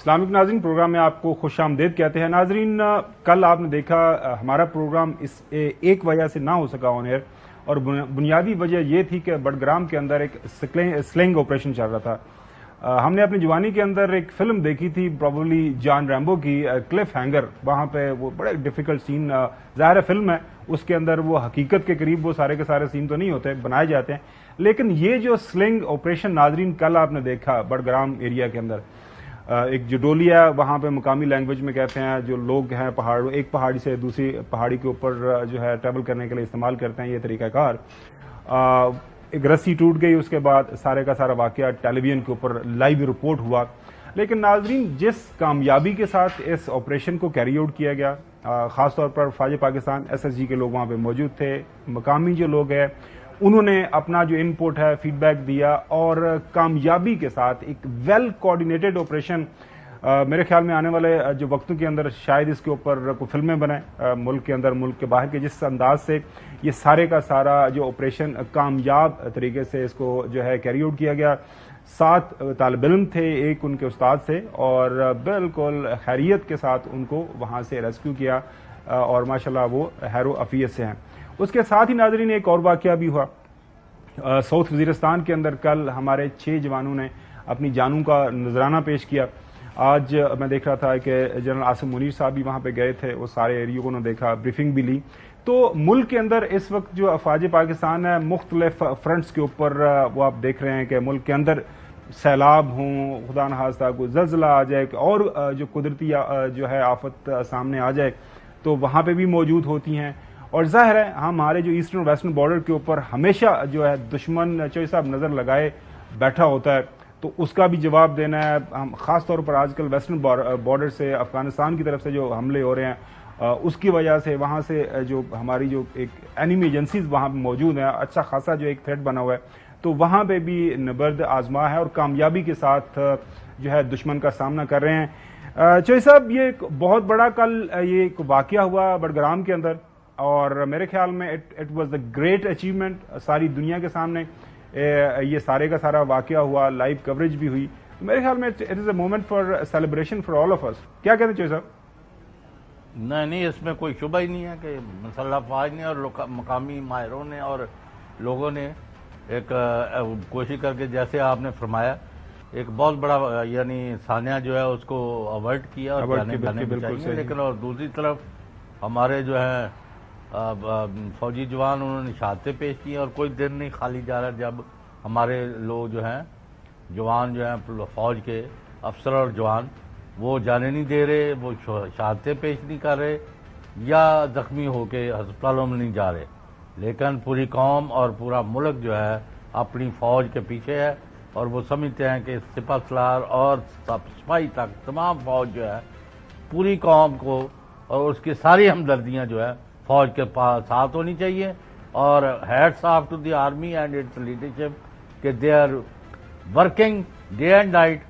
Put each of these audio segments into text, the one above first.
Islamic ناظرین programme میں آپ کو خوش آمدید کہتے ہیں. ناظرین کل آپ نے دیکھا ہمارا پروگرام اس ایک وجہ سے نہ ہو سکا آن ایئر، اور بنیادی وجہ یہ تھی کہ بڈگرام کے اندر ایک سلنگ آپریشن چل رہا تھا. ہم نے اپنی جوانی کے اندر ایک فلم دیکھی تھی پروبیبلی جان ریمبو کی کلف ہینگر. وہاں پہ وہ بڑے ڈیفیکلٹ سین، ظاہر فلم ہے اس کے اندر وہ حقیقت کے قریب وہ سارے کے سارے سین تو نہیں ہوتے، بنائے جاتے ہیں، لیکن یہ جو سلنگ آپریشن ناظرین کل آپ نے دیکھا بڈگرام ایریا کے اندر، ایک جو ڈولی ہے وہاں پہ مقامی لینگویج میں کہتے ہیں جو لوگ ہیں ایک پہاڑی سے دوسری پہاڑی کے اوپر جو ہے ٹریول کرنے کے لیے استعمال کرتے ہیں یہ طریقہ کار، ایک رسی ٹوٹ گئی، اس کے بعد سارے کا سارا واقعہ ٹیلی ویژن کے اوپر لائیو رپورٹ ہوا. لیکن ناظرین جس کامیابی کے ساتھ اس آپریشن کو کیری آؤٹ کیا گیا، خاص طور پر فوج پاکستان SSG کے لوگ وہاں پہ موجود تھے، مقامی جو لوگ ہیں انہوں نے اپنا جو ان پٹ ہے فیڈ بیک دیا، اور کامیابی کے ساتھ ایک ویل کوآرڈینیٹڈ آپریشن میرے خیال میں آنے والے جو وقتوں کے اندر شاید اس کے اوپر کوئی فلمیں بنائیں، ملک کے اندر ملک کے باہر کے، جس انداز سے یہ سارے کا سارا جو آپریشن کامیاب طریقے سے اس کو جو ہے کیری آؤٹ کیا گیا. 7 طالب علم تھے، ایک ان کے استاد سے، اور بالکل خیریت کے ساتھ ان کو وہاں سے ریسکیو کیا، اور ماشاءاللہ وہ خیر و عافیت سے ہیں. اس کے ساتھ ہی ناظرین ایک اور واقعہ بھی ہوا ساؤتھ وزیرستان کے اندر. کل ہمارے 6 جوانوں نے اپنی جانوں کا نذرانہ پیش کیا. آج میں دیکھ رہا تھا کہ جنرل عاصم منیر صاحب بھی وہاں پہ گئے تھے، وہ سارے ایریوں کو انہوں نے دیکھا، بریفنگ بھی لی. تو ملک کے اندر اس وقت جو افواج پاکستان ہے مختلف فرنٹس کے اوپر وہ آپ دیکھ رہے ہیں کہ ملک کے اندر سیلاب ہوں، خدا نخواستہ کوئی زلزلہ آ جائے اور جو قدرتی جو ہے آفت سامنے آ جائے تو وہاں پہ بھی موجود ہوتی ہیں. اور ظاہر ہے ہمارے جو ایسٹرن ویسٹرن بارڈر کے اوپر ہمیشہ جو ہے دشمن چوہی صاحب نظر لگائے بیٹھا ہوتا ہے، تو اس کا بھی جواب دینا ہے. ہم خاص طور پر آج کل ویسٹرن بارڈر سے افغانستان کی طرف سے جو حملے ہو رہے ہیں اس کی وجہ سے وہاں سے جو ہماری جو ایک اینیمی ایجنسیز وہاں پہ موجود ہیں، اچھا خاصا جو ایک تھریٹ بنا ہوا ہے، تو وہاں پہ بھی نبرد آزما ہے اور کامیابی کے ساتھ جو ہے دشمن کا سامنا کر رہے ہیں. چوہی صاحب یہ ایک بہت بڑا کل یہ ایک واقعہ ہوا بڈگرام کے اندر، اور میرے خیال میں it was the great achievement. ساری دنیا کے سامنے یہ سارے کا سارا واقعہ ہوا، لائیو کوریج بھی ہوئی. میرے خیال میں it is a moment for celebration for all of us. کیا کہتے ہیں چوہی صاحب؟ نہیں، اس میں کوئی شبہ ہی نہیں ہے کہ مسلح افواج نے اور مقامی ماہروں نے اور لوگوں نے ایک کوشش کر کے، جیسے آپ نے فرمایا، ایک بہت بڑا یعنی سانحہ جو ہے اس کو اوائڈ کیا اور جانے بچائیے. لیکن اور دوسری طرف ہمارے جو ہے فوجی جوان انہوں نے شہادتیں پیش کی، اور کوئی دن نہیں خالی جا رہا جب ہمارے لوگ جو ہیں جوان جو ہیں فوج کے افسر اور جوان وہ جانے نہیں دے رہے، وہ شہادتیں پیش نہیں کر رہے، یا زخمی ہو کے ہسپتالوں میں نہیں جا رہے. لیکن پوری قوم اور پورا ملک جو ہے اپنی فوج کے پیچھے ہے، اور وہ سمجھتے ہیں کہ سپہ سالار اور سپاہی تک تمام فوج جو ہے پوری قوم کو اور اس کی ساری ہمدردیاں جو ہے فوج کے پاس ساتھ ہونی چاہیے. اور hats off to the army and its leadership کہ they are working day and night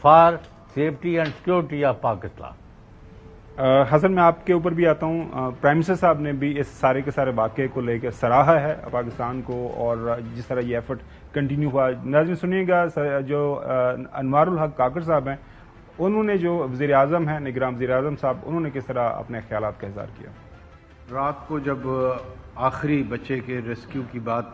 for safety and security of Pakistan. Hasan میں آپ کے اوپر بھی آتا ہوں. پرائم منسٹر صاحب نے بھی اس سارے کے سارے واقعے کو لے کے سراہا ہے پاکستان کو، اور جس طرح یہ ایفرٹ کنٹینیو ہوا. ناظرین سنیے گا جو انوار الحق کاکڑ صاحب ہیں، انہوں نے جو وزیر اعظم ہیں نگراں وزیر اعظم صاحب، انہوں نے کس طرح اپنے خیالات کا اظہار کیا. رات کو جب آخری بچے کے ریسکیو کی بات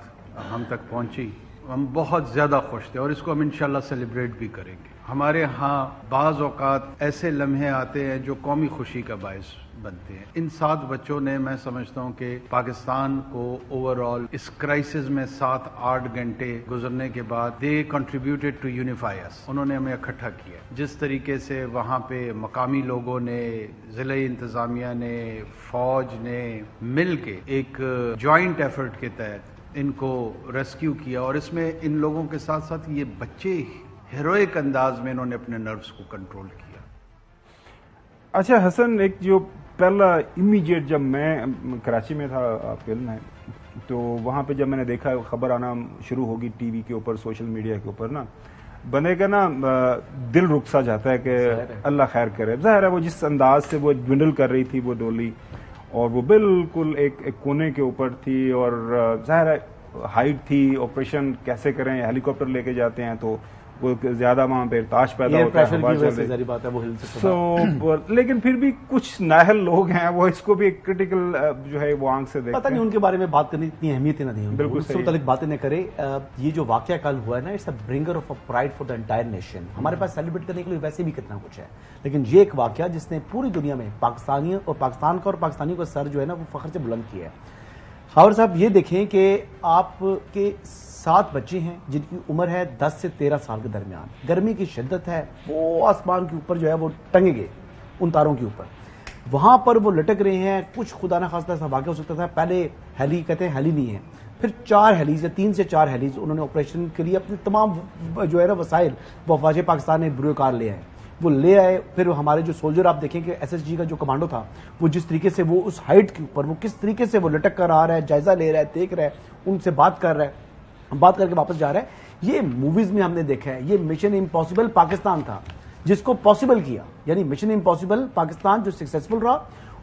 ہم تک پہنچی، ہم بہت زیادہ خوش تھے، اور اس کو ہم انشاءاللہ سیلیبریٹ بھی کریں گے. ہمارے ہاں بعض اوقات ایسے لمحے آتے ہیں جو قومی خوشی کا باعث بنتے ہیں. ان 7 بچوں نے، میں سمجھتا ہوں کہ پاکستان کو اوور آل اس کرائسس میں 7-8 گھنٹے گزرنے کے بعد دے کنٹریبیوٹیڈ ٹو یونیفائی اس. انہوں نے ہمیں اکٹھا کیا. جس طریقے سے وہاں پہ مقامی لوگوں نے، ضلعی انتظامیہ نے، فوج نے مل کے ایک جوائنٹ ایفرٹ کے تحت ان کو ریسکیو کیا، اور اس میں ان لوگوں کے ساتھ ساتھ یہ بچے ہیروئک انداز میں انہوں نے اپنے نروس کو کنٹرول کیا. اچھا حسن، ایک جو پہلا امیجیٹ جب میں کراچی میں تھا فلم ہے، تو وہاں پہ جب میں نے دیکھا خبر آنا شروع ہوگی ٹی وی کے اوپر، سوشل میڈیا کے اوپر، نا بندے کا نا دل رک سا جاتا ہے کہ اللہ خیر کرے. ظاہر ہے وہ جس انداز سے وہ ڈوینڈل کر رہی تھی وہ ڈولی، اور وہ بالکل ایک کونے کے اوپر تھی، اور ظاہر ہے ہائٹ تھی، آپریشن کیسے کریں، ہیلی کاپٹر لے کے جاتے ہیں تو وہ زیادہ وہاں پہ ارتعاش پیدا ہوتا ہے, ہوا چل رہی ظاہری بات ہے وہ ہل سکتا لیکن پھر بھی کچھ نااہل لوگ ہیں وہ اس کو بھی ایک کرٹیکل جو ہے وہ آنکھ سے دیکھتے ہیں. پتہ نہیں ان کے بارے میں بات کرنے اتنی اہمیت نہ دی, بالکل اس سے متعلق باتیں نہ کرے. یہ جو واقعہ کل ہوا ہے نا, it's a bringer of a pride for the entire nation. ہمارے پاس سیلیبریٹ کرنے کے لیے ویسے بھی کتنا کچھ ہے, لیکن یہ ایک واقعہ جس نے پوری دنیا میں پاکستانیوں اور پاکستان کا اور پاکستانیوں کا سر جو ہے نا وہ فخر سے بلند کیا ہے. خاور صاحب یہ دیکھیں کہ آپ کے 7 بچے ہیں جن کی عمر ہے 10 سے 13 سال کے درمیان. گرمی کی شدت ہے, وہ آسمان کے اوپر جو ہے وہ ٹنگے گئے ان تاروں کے اوپر, وہاں پر وہ لٹک رہے ہیں. کچھ خدا نہ خواستہ ایسا واقعہ ہو سکتا تھا, پہلے ہیلی کہتے ہیں ہیلی نہیں ہے, پھر 4 ہیلیز یا 3 سے 4 ہیلیز انہوں نے آپریشن کے لیے اپنے تمام جو ہے نا وسائل وہ افواج پاکستان نے بروئے کار لے آئے, وہ لے آئے. پھر ہمارے جو سولجر آپ دیکھیں کہ ایس ایس جی کا جو کمانڈو تھا وہ جس طریقے سے وہ اس ہائٹ کے اوپر وہ کس طریقے سے وہ لٹک کر آ رہا ہے, جائزہ لے رہا ہے, دیکھ رہا ہے, ان سے بات کر رہا ہے, بات کر کے واپس جا رہا ہے. یہ موویز میں ہم نے دیکھا ہے. یہ مشن امپاسبل پاکستان تھا جس کو پاسبل کیا, یعنی مشن امپاسبل پاکستان جو سکسیسفل رہا,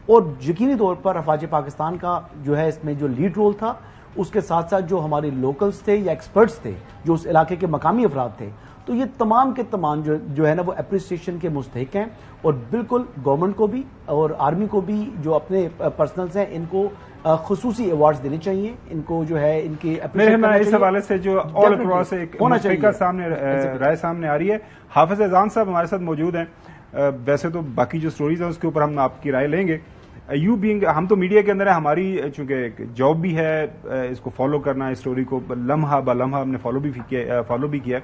اور یقینی طور پر افواج پاکستان کا جو ہے اس میں جو لیڈ رول تھا, اس کے ساتھ ساتھ جو ہمارے لوکلز تھے یا ایکسپرٹس تھے جو اس علاقے کے مقامی افراد تھے, تو یہ تمام کے تمام جو ہے نا وہ اپریسیشن کے مستحق ہیں. اور بالکل گورنمنٹ کو بھی اور آرمی کو بھی جو اپنے پرسنلز ہیں ان کو خصوصی ایوارڈز دینے چاہیے, ان کو جو ہے ان کی اس حوالے سے جو آل اکراس ایک رائے سامنے آ رہی ہے. حافظ اذان صاحب ہمارے ساتھ موجود ہیں. ویسے تو باقی جو سٹوریز ہیں اس کے اوپر ہم آپ کی رائے لیں گے. یو بینگ ہم تو میڈیا کے اندر ہے, ہماری چونکہ ایک جاب بھی ہے اس کو فالو کرنا, اس اسٹوری کو لمحہ بہ لمحہ ہم نے فالو بھی کیا.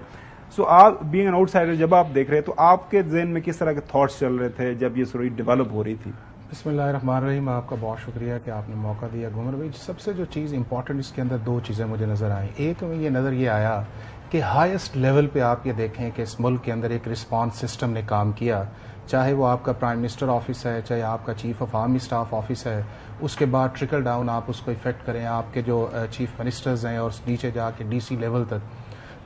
سو آپ بینگ این آؤٹ سائڈر جب آپ دیکھ رہے تو آپ کے ذہن میں کس طرح کے تھاٹس چل رہے تھے جب یہ اسٹوری ڈیولپ ہو رہی تھی؟ بسم اللہ الرحمن الرحیم. آپ کا بہت شکریہ کہ آپ نے موقع دیا. گھومر بھائی, سب سے جو چیز امپورٹنٹ اس کے اندر 2 چیزیں مجھے نظر آئیں. ایک میں یہ نظر یہ آیا کہ ہائیسٹ لیول پہ آپ یہ دیکھیں کہ اس ملک کے اندر ایک رسپانس سسٹم نے کام کیا, چاہے وہ آپ کا پرائم منسٹر آفس ہے, چاہے آپ کا chief of army staff office ہے, اس کے بعد ٹرکل ڈاؤن آپ اس کو افیکٹ کریں آپ کے جو چیف منسٹرز ہیں اور نیچے جا کے ڈی سی لیول تک.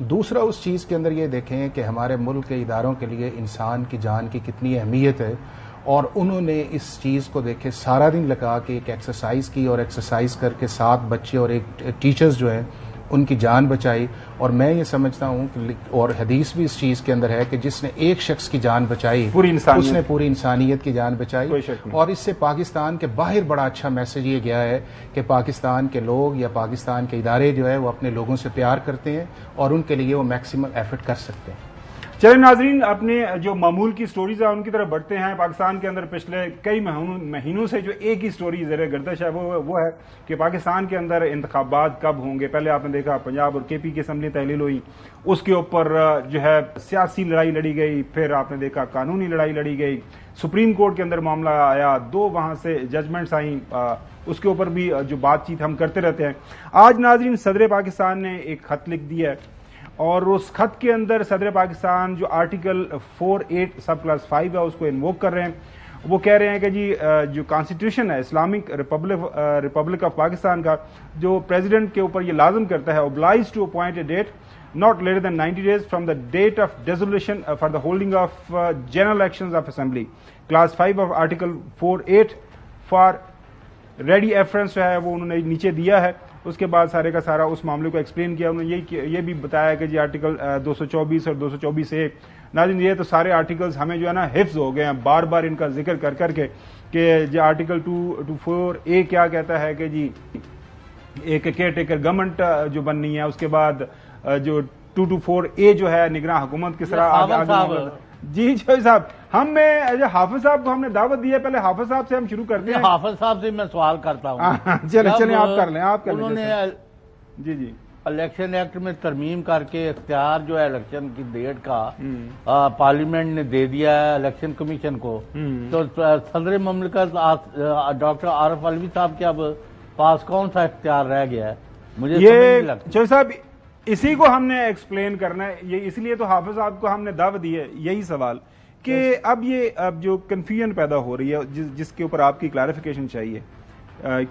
دوسرا اس چیز کے اندر یہ دیکھیں کہ ہمارے ملک کے اداروں کے لیے انسان کی جان کی کتنی اہمیت ہے, اور انہوں نے اس چیز کو دیکھے سارا دن لگا کے ایک ایکسرسائز کی, اور ایکسرسائز کر کے 7 بچے اور ایک ٹیچرز جو ہیں ان کی جان بچائی. اور میں یہ سمجھتا ہوں کہ اور حدیث بھی اس چیز کے اندر ہے کہ جس نے ایک شخص کی جان بچائی اس نے پوری انسانیت کی جان بچائی. اور اس سے پاکستان کے باہر بڑا اچھا میسج یہ گیا ہے کہ پاکستان کے لوگ یا پاکستان کے ادارے جو ہے وہ اپنے لوگوں سے پیار کرتے ہیں اور ان کے لیے وہ میکسیمم ایفرٹ کر سکتے ہیں. چلیں ناظرین, اپنے جو معمول کی سٹوریز ہیں ان کی طرف بڑھتے ہیں. پاکستان کے اندر پچھلے کئی مہینوں سے جو ایک ہی سٹوری زیر گردش ہے وہ ہے کہ پاکستان کے اندر انتخابات کب ہوں گے. پہلے آپ نے دیکھا پنجاب اور کے پی کی اسمبلی تحلیل ہوئی, اس کے اوپر جو ہے سیاسی لڑائی لڑی گئی. پھر آپ نے دیکھا قانونی لڑائی لڑی گئی, سپریم کورٹ کے اندر معاملہ آیا, 2 وہاں سے ججمنٹس آئیں, اس کے اوپر بھی جو بات چیت ہم کرتے رہتے ہیں. آج ناظرین صدر پاکستان نے ایک خط لکھ دیا ہے, اور اس خط کے اندر صدر پاکستان جو آرٹیکل 48 سب کلاس 5 ہے اس کو انووک کر رہے ہیں. وہ کہہ رہے ہیں کہ جی جو کانسٹیٹیوشن ہے اسلامک ریپبلک آف پاکستان کا, جو پریزیڈنٹ کے اوپر یہ لازم کرتا ہے, obliged to appoint a date not later than 90 days from the date of dissolution for the holding of general elections of assembly. Class 5 of article 48 for ready reference جو ہے وہ انہوں نے نیچے دیا ہے. اس کے بعد سارے کا سارا اس معاملے کو ایکسپلین کیا. انہوں نے یہ بھی بتایا کہ جی آرٹیکل 224 اور 224A. ناظرین یہ تو سارے آرٹیکلز ہمیں جو ہے نا حفظ ہو گئے ہیں بار بار ان کا ذکر کر کے کہ جی آرٹیکل 224A کیا کہتا ہے کہ جی ایک کیئر ٹیکر گورنمنٹ جو بننی ہے. اس کے بعد جو 224A جو ہے نگراں حکومت کس طرح. جی صاحب, حافظ صاحب کو ہم نے دعوت دی ہے, پہلے حافظ صاحب سے ہم شروع کرتے ہیں. حافظ صاحب سے میں سوال کرتا ہوں. چلیں آپ کر لیں. انہوں نے جی الیکشن ایکٹ میں ترمیم کر کے اختیار جو ہے الیکشن کی ڈیٹ کا پارلیمنٹ نے دے دیا ہے الیکشن کمیشن کو, تو صدر مملکت ڈاکٹر عارف علوی صاحب کے اب پاس کون سا اختیار رہ گیا ہے؟ مجھے یہ چوہدری صاحب اسی کو ہم نے ایکسپلین کرنا ہے. یہ اس لیے تو حافظ صاحب کو ہم نے دعوت دی ہے, یہی سوال کہ اب جو کنفیوژن پیدا ہو رہی ہے جس کے اوپر آپ کی کلیریفیکیشن چاہیے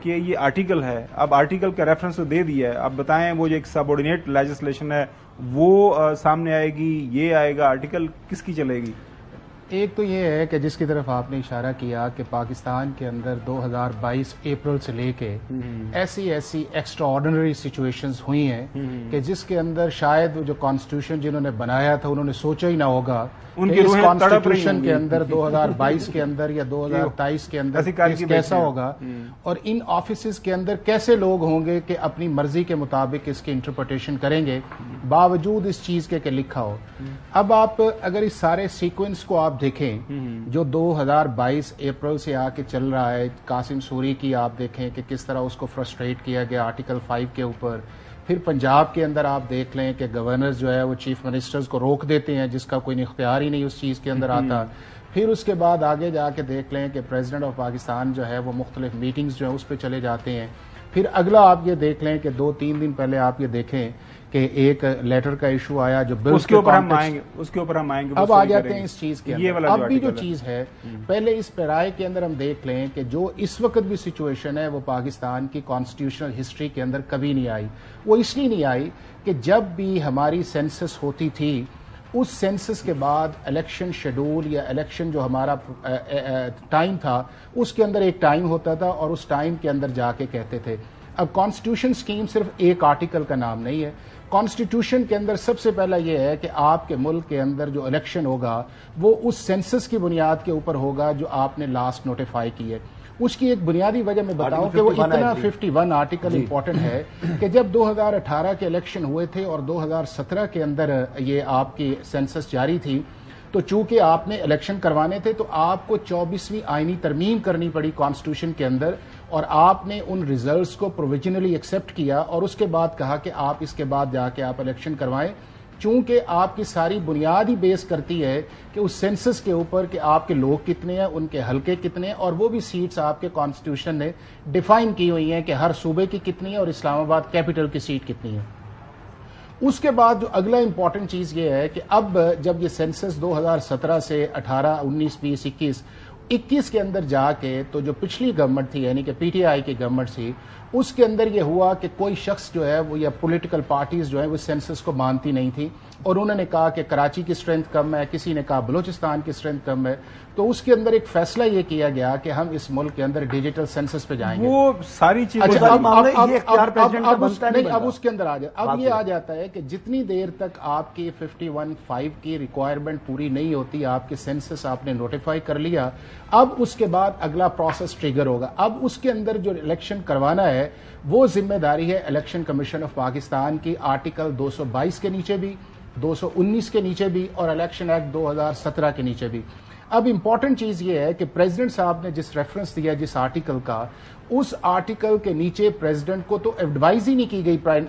کہ یہ آرٹیکل ہے, اب آرٹیکل کا ریفرنس تو دے دیا ہے, اب بتائیں وہ جو ایک سب آرڈینیٹ لیجسلیشن ہے وہ سامنے آئے گی, یہ آئے گا, آرٹیکل کس کی چلے گی؟ ایک تو یہ ہے کہ جس کی طرف آپ نے اشارہ کیا کہ پاکستان کے اندر 2022 اپریل سے لے کے ایسی ایکسٹرا آرڈنری سچویشنز ہوئی ہیں کہ جس کے اندر شاید جو کانسٹیٹیوشن جنہوں نے بنایا تھا انہوں نے سوچا ہی نہ ہوگا کہ اس کانسٹیٹیوشن کے اندر 2022 کے اندر یا 2023 کے اندر کیسا ہوگا اور ان آفیسز کے اندر کیسے لوگ ہوں گے کہ اپنی مرضی کے مطابق اس کی انٹرپریٹیشن کریں گے باوجود اس چیز کے کہ لکھا ہو. اب آپ اگر اس سارے سیکوینس کو آپ دیکھیں جو 2022 اپریل سے آ کے چل رہا ہے, قاسم سوری کی آپ دیکھیں کہ کس طرح اس کو فرسٹریٹ کیا گیا آرٹیکل 5 کے اوپر. پھر پنجاب کے اندر آپ دیکھ لیں کہ گورنر جو ہے وہ چیف منسٹرز کو روک دیتے ہیں جس کا کوئی اختیار ہی نہیں اس چیز کے اندر آتا. پھر اس کے بعد آگے جا کے دیکھ لیں کہ پریزیڈنٹ آف پاکستان جو ہے وہ مختلف میٹنگز جو ہیں اس پہ چلے جاتے ہیں. پھر اگلا آپ یہ دیکھ لیں کہ 2-3 دن پہلے آپ یہ دیکھیں کہ ایک لیٹر کا ایشو آیا جو بل اس کے اوپر ہم آئیں گے اب آ جاتے ہیں اس چیز کے اندر. اب بھی جو چیز ہے پہلے اس پیرائے کے اندر ہم دیکھ لیں کہ جو اس وقت بھی سچویشن ہے وہ پاکستان کی کانسٹیٹیوشنل ہسٹری کے اندر کبھی نہیں آئی. وہ اس لیے نہیں آئی کہ جب بھی ہماری سینسس ہوتی تھی اس سینسس کے بعد الیکشن شیڈول یا الیکشن جو ہمارا ٹائم تھا اس کے اندر ایک ٹائم ہوتا تھا اور اس ٹائم کے اندر جا کے کہتے تھے. اب کانسٹیٹیوشن سکیم صرف ایک آرٹیکل کا نام نہیں ہے. کانسٹیٹیوشن کے اندر سب سے پہلا یہ ہے کہ آپ کے ملک کے اندر جو الیکشن ہوگا وہ اس سینسس کی بنیاد کے اوپر ہوگا جو آپ نے لاسٹ نوٹیفائی کی ہے. اس کی ایک بنیادی وجہ میں بتاؤں کہ وہ اتنا 51 آرٹیکل امپورٹنٹ ہے کہ جب 2018 کے الیکشن ہوئے تھے اور 2017 کے اندر یہ آپ کی سینسس جاری تھی تو چونکہ آپ نے الیکشن کروانے تھے تو آپ کو 24ویں آئینی ترمیم کرنی پڑی کانسٹیٹیوشن کے اندر اور آپ نے ان ریزلٹس کو پروویژنلی ایکسیپٹ کیا اور اس کے بعد کہا کہ آپ اس کے بعد جا کے آپ الیکشن کروائیں. چونکہ آپ کی ساری بنیاد ہی بیس کرتی ہے کہ اس سینسس کے اوپر کہ آپ کے لوگ کتنے ہیں, ان کے حلقے کتنے ہیں اور وہ بھی سیٹس آپ کے کانسٹیٹیوشن نے ڈیفائن کی ہوئی ہیں کہ ہر صوبے کی کتنی ہے اور اسلام آباد کیپٹل کی سیٹ کتنی ہے. اس کے بعد جو اگلا امپورٹنٹ چیز یہ ہے کہ اب جب یہ سینسس 2017 سے 18, 19, 20, 21 کے اندر جا کے تو جو پچھلی گورنمنٹ تھی یعنی کہ پی ٹی آئی کی گورنمنٹ تھی اس کے اندر یہ ہوا کہ کوئی شخص جو ہے وہ یا پولیٹیکل پارٹیز جو ہیں وہ سینسس کو مانتی نہیں تھی اور انہوں نے کہا کہ کراچی کی اسٹرینتھ کم ہے, کسی نے کہا بلوچستان کی اسٹرینتھ کم ہے. تو اس کے اندر ایک فیصلہ یہ کیا گیا کہ ہم اس ملک کے اندر ڈیجیٹل سینسس پہ جائیں گے. وہ ساری چیزیں اب اس کے اندر اب یہ آ جاتا ہے کہ جتنی دیر تک آپ کی 51(5) کی ریکوائرمنٹ پوری نہیں ہوتی آپ کے سینسس آپ نے نوٹیفائی کر لیا اب اس کے بعد اگلا پروسیس ٹریگر ہوگا. اب اس کے اندر جو الیکشن کروانا ہے وہ ذمہ داری ہے الیکشن کمیشن آف پاکستان کی آرٹیکل 222 کے نیچے بھی, 219 کے نیچے بھی اور الیکشن ایکٹ 2017 کے نیچے بھی. اب امپورٹنٹ چیز یہ ہے کہ پریزیڈنٹ صاحب نے جس ریفرنس دیا جس آرٹیکل کا اس آرٹیکل کے نیچے پریزیڈنٹ کو تو ایڈوائز ہی نہیں کی گئی پرائم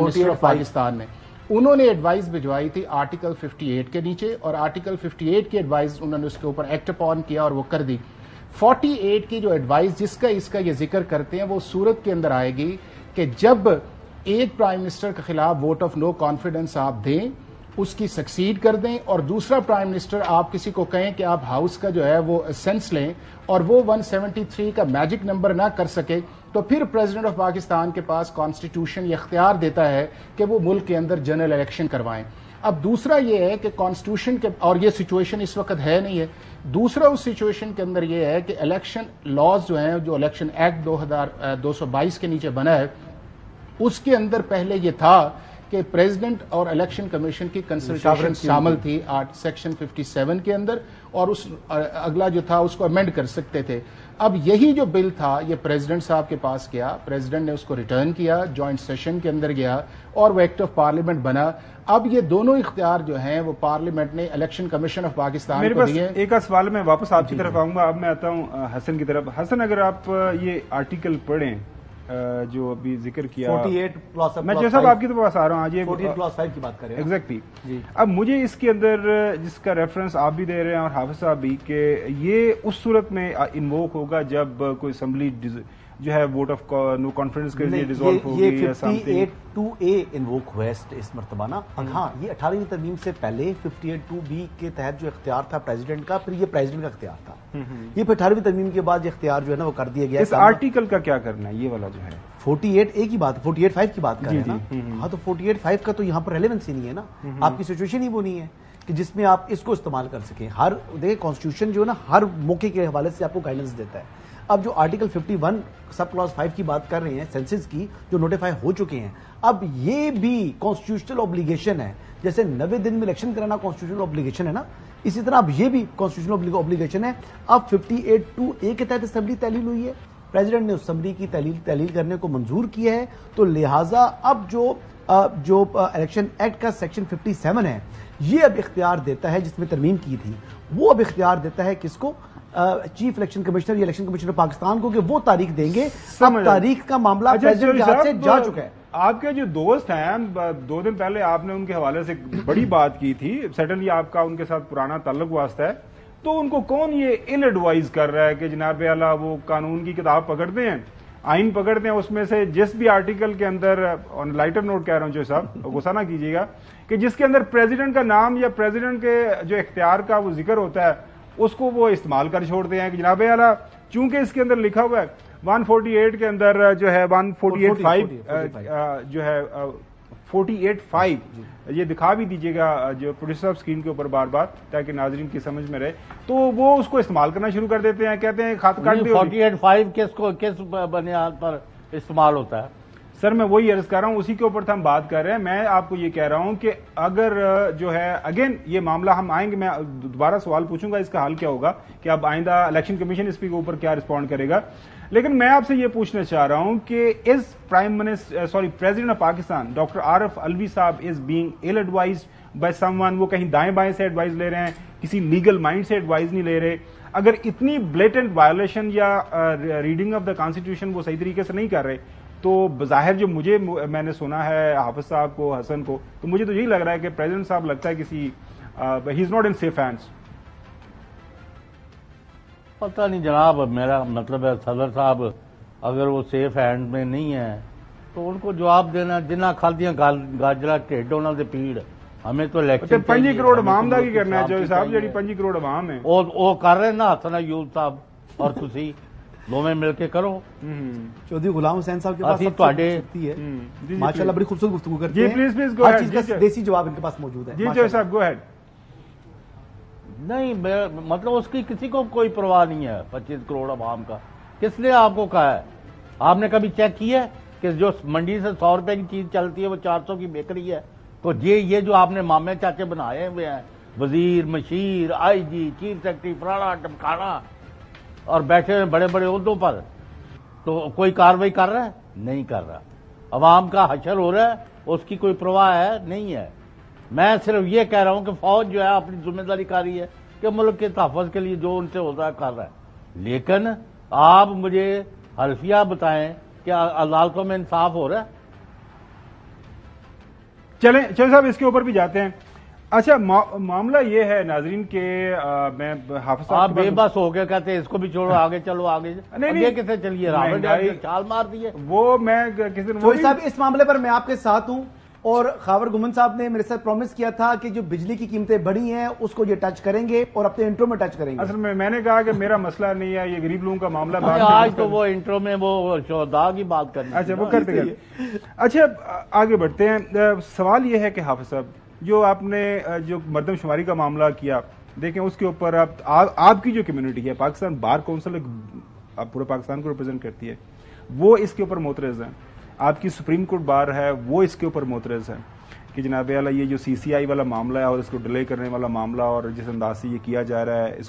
منسٹر آف پاکستان نے. انہوں نے ایڈوائز بھجوائی تھی آرٹیکل 58 کے نیچے اور آرٹیکل 58 کی ایڈوائز انہوں نے اس کے اوپر ایکٹ اپون کیا اور وہ کر دی. 48 کی جو ایڈوائز جس کا اس کا یہ ذکر کرتے ہیں وہ صورت کے اندر آئے گی کہ جب ایک پرائم منسٹر کے خلاف ووٹ آف نو کانفیڈنس آپ دیں اس کی سکسیڈ کر دیں اور دوسرا پرائم منسٹر آپ کسی کو کہیں کہ آپ ہاؤس کا جو ہے وہ سینس لیں اور وہ 173 کا میجک نمبر نہ کر سکے تو پھر پریزیڈنٹ آف پاکستان کے پاس کانسٹیٹیوشن یہ اختیار دیتا ہے کہ وہ ملک کے اندر جنرل الیکشن کروائیں. اب دوسرا یہ ہے کہ کانسٹیٹیوشن کے اور یہ سچویشن اس وقت ہے نہیں ہے. دوسرا اس سچویشن کے اندر یہ ہے کہ الیکشن لاز جو ہیں جو الیکشن ایکٹ 222 کے نیچے بنا ہے اس کے اندر پہلے یہ تھا کہ پریزیڈنٹ اور الیکشن کمیشن کی کنسلٹیشن شامل تھی سیکشن 57 کے اندر اور اس اگلا جو تھا اس کو امینڈ کر سکتے تھے. اب یہی جو بل تھا یہ پریزیڈنٹ صاحب کے پاس گیا, پریزیڈنٹ نے اس کو ریٹرن کیا, جوائنٹ سیشن کے اندر گیا اور وہ ایکٹ آف پارلیمنٹ بنا. اب یہ دونوں اختیار جو ہیں وہ پارلیمنٹ نے الیکشن کمیشن آف پاکستان کو دیے. ایک سوال میں واپس آپ کی طرف آؤں گا. اب میں آتا ہوں حسن کی طرف. حسن اگر آپ یہ آرٹیکل پڑھیں جو ابھی ذکر کیا 48 میں جیسا آپ کی تو پاس آ رہا ہوں آج 48+5 کی بات کریں ایگزیکٹلی. اب مجھے اس کے اندر جس کا ریفرنس آپ بھی دے رہے ہیں اور حافظ صاحب بھی کہ یہ اس صورت میں انووک ہوگا جب کوئی اسمبلی جو ہے ووٹ آف نو کانفیڈنس کے لیے ڈیزالو ہوگی. یہ 58(2)A انووک ہوا اس مرتبہ نا. ہاں یہ 18ویں ترمیم سے پہلے 58(2)B کے تحت جو اختیار تھا پریزیڈنٹ کا پھر یہ پریزیڈنٹ کا اختیار تھا. یہ پھر 18ویں ترمیم کے بعد یہ اختیار جو ہے نا وہ کر دیا گیا. اس آرٹیکل کا کیا کرنا ہے یہ والا جو ہے 48A کی بات 48(5) کی بات کر رہے ہیں نا. ہاں تو 48(5) کا تو یہاں پر ریلیونس ہی نہیں ہے نا. آپ کی سچویشن ہی وہ نہیں ہے کہ جس میں آپ اس کو استعمال کر سکیں. ہر دیکھیں کانسٹیٹیوشن جو ہے نا ہر موقع کے حوالے سے آپ کو گائیڈنس دیتا ہے. اب جو آرٹیکل 51 سب کلاس 5 کی بات کر رہے ہیں سینسز کی جو نوٹیفائی ہو چکے ہیں, اب یہ بھی کانسٹیٹیوشنل اوبلیگیشن ہے. جیسے 90 دن میں الیکشن کرانا کانسٹیٹیوشنل اوبلیگیشن ہے نا, اسی طرح اب یہ بھی کانسٹیٹیوشنل اوبلیگیشن ہے. اب 58(2)(a) کے تحت اسمبلی تحلیل ہوئی ہے, پریزیڈنٹ نے اسمبلی کی تحلیل کرنے کو منظور کیا ہے, تو لہٰذا اب جو الیکشن ایکٹ کا سیکشن 57 ہے یہ اب اختیار دیتا ہے, جس میں ترمیم کی تھی وہ اب اختیار دیتا ہے کس کو, چیف الیکشن کمشنر یا الیکشن کمشنر پاکستان کو, کہ وہ تاریخ دیں گے. اب تاریخ کا معاملہ پریزیڈنٹ کے ہاتھ سے جا چکا ہے. آپ کے جو دوست ہیں 2 دن پہلے آپ نے ان کے حوالے سے بڑی بات کی تھی, سٹنلی آپ کا ان کے ساتھ پرانا تعلق واسطہ ہے, تو ان کو کون یہ ان ایڈوائز کر رہا ہے کہ جناب اعلیٰ وہ قانون کی کتاب پکڑتے ہیں, آئین پکڑتے ہیں, اس میں سے جس بھی آرٹیکل کے اندر, آن لائٹر نوٹ کہہ رہا ہوں جو صاحب غصہ نہ کیجیے گا, کہ جس کے اندر پریزیڈنٹ کا نام یا پریزیڈنٹ کے جو اختیار کا وہ ذکر ہوتا ہے اس کو وہ استعمال کر چھوڑتے ہیں کہ جناب اعلیٰ چونکہ اس کے اندر لکھا ہوا ہے 148 کے اندر جو ہے 148(5) جو ہے 48(5) یہ دکھا بھی دیجیے گا جو پروڈیوسر صاحب اسکرین کے اوپر بار بار تاکہ ناظرین کی سمجھ میں رہے, تو وہ اس کو استعمال کرنا شروع کر دیتے ہیں, کہتے ہیں خط کاٹ دو. 48(5) کس بنیاد پر استعمال ہوتا ہے؟ سر میں وہی عرض کر رہا ہوں, اسی کے اوپر ہم بات کر رہے ہیں. میں آپ کو یہ کہہ رہا ہوں کہ اگر جو ہے اگین یہ معاملہ ہم آئیں گے, میں دوبارہ سوال پوچھوں گا اس کا حل کیا ہوگا کہ اب آئندہ الیکشن کمیشن اس کے اوپر کیا رسپونڈ کرے گا, لیکن میں آپ سے یہ پوچھنا چاہ رہا ہوں کہ از president of Pakistan doctor Arif Alvi صاحب is being L advised by some one, وہ کہیں دائیں بائیں سے ایڈوائز لے رہے ہیں, کسی لیگل مائنڈ سے ایڈوائز نہیں لے رہے. اگر اتنی بلیٹنٹ وائلیشن یا ریڈنگ آف دا کانسٹیٹیوشن وہ صحیح طریقے سے نہیں کر رہے, تو بظاہر جو میں نے سنا ہے حافظ صاحب کو, حسن کو, تو مجھے تو یہی لگ رہا ہے کہ پریزیڈنٹ صاحب لگتا ہے کسی ہی is not in safe hands. پتہ نہیں جناب, میرا مطلب ہے صدر صاحب اگر وہ سیف ہینڈ میں نہیں ہے تو ان کو جواب دینا, جنہ کھادیاں گاجرا ٹھڈ انہاں دے پیڑ, ہمیں تو الیکشن 5 کروڑ عوام دا کی کرنا ہے جو صاحب, جڑی 5 کروڑ عوام ہے وہ کر رہے نا حسن ایوب صاحب اور تسی دونوں مل کے کرو. چودھری غلام حسین صاحب کے پاس ہے ماشاءاللہ, بڑی خوبصورت گفتگو کرتے ہیں. جی پلیز گو ہر چیز کا دیسی جواب ان کے پاس موجود ہے. جی جو صاحب گو ہیڈ. نہیں مطلب اس کی کسی کو کوئی پرواہ نہیں ہے 25 کروڑ عوام کا. کس نے آپ کو کہا ہے؟ آپ نے کبھی چیک کیا ہے کہ جو منڈی سے 100 روپے کی چیز چلتی ہے وہ 400 کی بک رہی ہے؟ تو یہ جو آپ نے مامے چاچے بنائے ہوئے ہیں, وزیر, مشیر, آئی جی, چیف سیکرٹری, فلانا ٹمکانا, اور بیٹھے ہوئے بڑے بڑے عہدوں پر, تو کوئی کاروائی کر رہا ہے؟ نہیں کر رہا. عوام کا حشر ہو رہا ہے, اس کی کوئی پرواہ ہے نہیں ہے. میں صرف یہ کہہ رہا ہوں کہ فوج جو ہے اپنی ذمہ داری کر رہی ہے کہ ملک کے تحفظ کے لیے جو ان سے ہوتا ہے کر رہا ہے, لیکن آپ مجھے حلفیہ بتائیں کہ عدالتوں میں انصاف ہو رہا ہے؟ چلیں صاحب اس کے اوپر بھی جاتے ہیں. اچھا معاملہ یہ ہے ناظرین کہ میں حافظ صاحب آپ بے بس ہو گئے کہتے ہیں اس کو بھی چھوڑو, آگے چلو, آگے نہیں کسے چلیے, راوٹ چھال مار دیے. وہ میں کسی دن صاحب اس معاملے پر میں آپ کے ساتھ ہوں, اور خاور گمن صاحب نے میرے ساتھ پرومس کیا تھا کہ جو بجلی کی قیمتیں بڑھی ہیں اس کو یہ ٹچ کریں گے اور اپنے انٹرو میں ٹچ کریں گے. اصل میں نے کہا کہ میرا مسئلہ نہیں ہے, یہ غریب لوگوں کا معاملہ. آج تو وہ انٹرو میں وہ شہداء کی بات کرنی. اچھا وہ کرتے ہیں. اچھا آگے بڑھتے ہیں. سوال یہ ہے کہ حافظ صاحب جو آپ نے جو مردم شماری کا معاملہ کیا, دیکھیں اس کے اوپر آپ کی جو کمیونٹی ہے, پاکستان بار کونسل آپ پورے پاکستان کو ریپرزینٹ کرتی ہے, وہ اس کے اوپر معترض ہیں. آپ کی سپریم کورٹ بار ہے وہ اس کے اوپر معترض ہے کہ جناب اعلیٰ یہ جو CCI والا معاملہ ہے اور اس کو ڈیلے کرنے والا معاملہ اور جس انداز سے یہ کیا جا رہا ہے,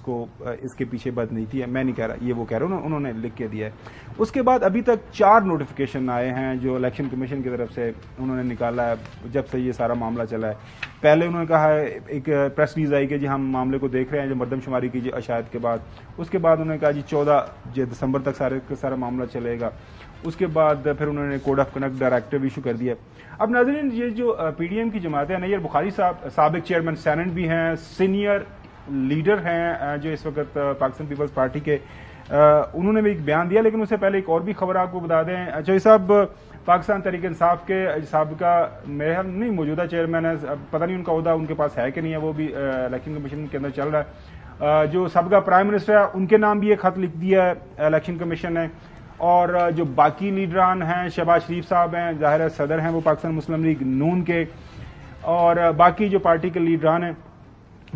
اس کے پیچھے بدنیتی ہے. میں نہیں کہہ رہا, یہ وہ کہہ رہا ہوں, انہوں نے لکھ کے دیا ہے. اس کے بعد ابھی تک 4 نوٹیفیکیشن آئے ہیں جو الیکشن کمیشن کی طرف سے انہوں نے نکالا ہے جب سے یہ سارا معاملہ چلا ہے. پہلے انہوں نے کہا ہے, ایک پریس ریلیز آئی کہ جی ہم معاملے کو دیکھ رہے ہیں جو مردم شماری کی اشاعت کے بعد. اس کے بعد انہوں نے کہا جی 14 دسمبر تک سارا معاملہ چلے گا. اس کے بعد پھر انہوں نے code of conduct directive issue کر دیا. اب ناظرین یہ جو PDM کی جماعت ہے, نیر بخاری صاحب سابق چیئرمین سینٹ بھی ہیں, سینئر لیڈر ہیں جو اس وقت پاکستان پیپلز پارٹی کے, انہوں نے بھی ایک بیان دیا. لیکن اس سے پہلے ایک اور بھی خبر آپ کو بتا دیں. چوہدری صاحب پاکستان تحریک انصاف کے سابقہ میرا نہیں موجودہ چیئرمین ہے, پتہ نہیں ان کا عہدہ ان کے پاس ہے کہ نہیں ہے, وہ بھی الیکشن کمیشن کے اندر چل رہا ہے. جو سابقہ پرائم منسٹر ہے ان کے نام بھی ایک خط لکھ دیا ہے الیکشن کمیشن نے. اور جو باقی لیڈران ہیں, شہباز شریف صاحب ہیں, ظاہر صدر ہیں وہ پاکستان مسلم لیگ نون کے, اور باقی جو پارٹی کے لیڈران ہیں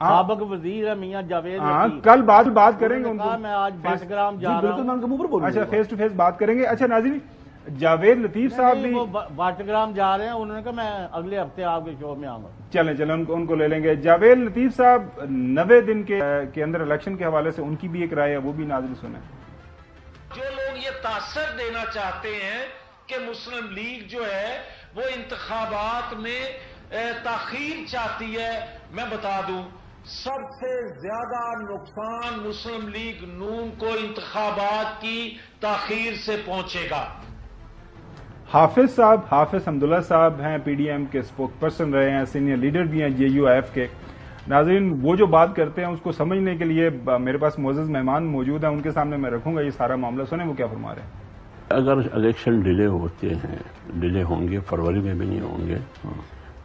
سابق وزیر ہے میاں جاوید لطیف. کل بات کریں گے ان کو. میں آج بٹگرام جا رہا بالکل میں ان کے منہ پر بولوں. اچھا فیس ٹو فیس بات کریں گے. اچھا ناظرین جاوید لطیف صاحب بھی بٹگرام جا رہے ہیں, انہوں نے کہا میں اگلے ہفتے آپ کے شو میں آؤں گا. چلیں ان کو لے لیں گے. جاوید لطیف صاحب 90 دن کے اندر الیکشن کے حوالے سے ان کی بھی ایک رائے ہے, وہ بھی ناظرین سنیں. جو لوگ یہ تاثر دینا چاہتے ہیں کہ مسلم لیگ جو ہے وہ انتخابات میں تاخیر چاہتی ہے, میں بتا دوں سب سے زیادہ نقصان مسلم لیگ نون کو انتخابات کی تاخیر سے پہنچے گا. حافظ حمداللہ صاحب ہیں, پی ڈی ایم کے اسپوک پرسن رہے ہیں, سینئر لیڈر بھی ہیں جے یو ایف کے. ناظرین وہ جو بات کرتے ہیں اس کو سمجھنے کے لیے میرے پاس معزز مہمان موجود ہیں, ان کے سامنے میں رکھوں گا یہ سارا معاملہ. سنیں وہ کیا فرما رہے ہیں. اگر الیکشن ڈیلے ہوتے ہیں, ڈیلے ہوں گے, فروری میں بھی نہیں ہوں گے,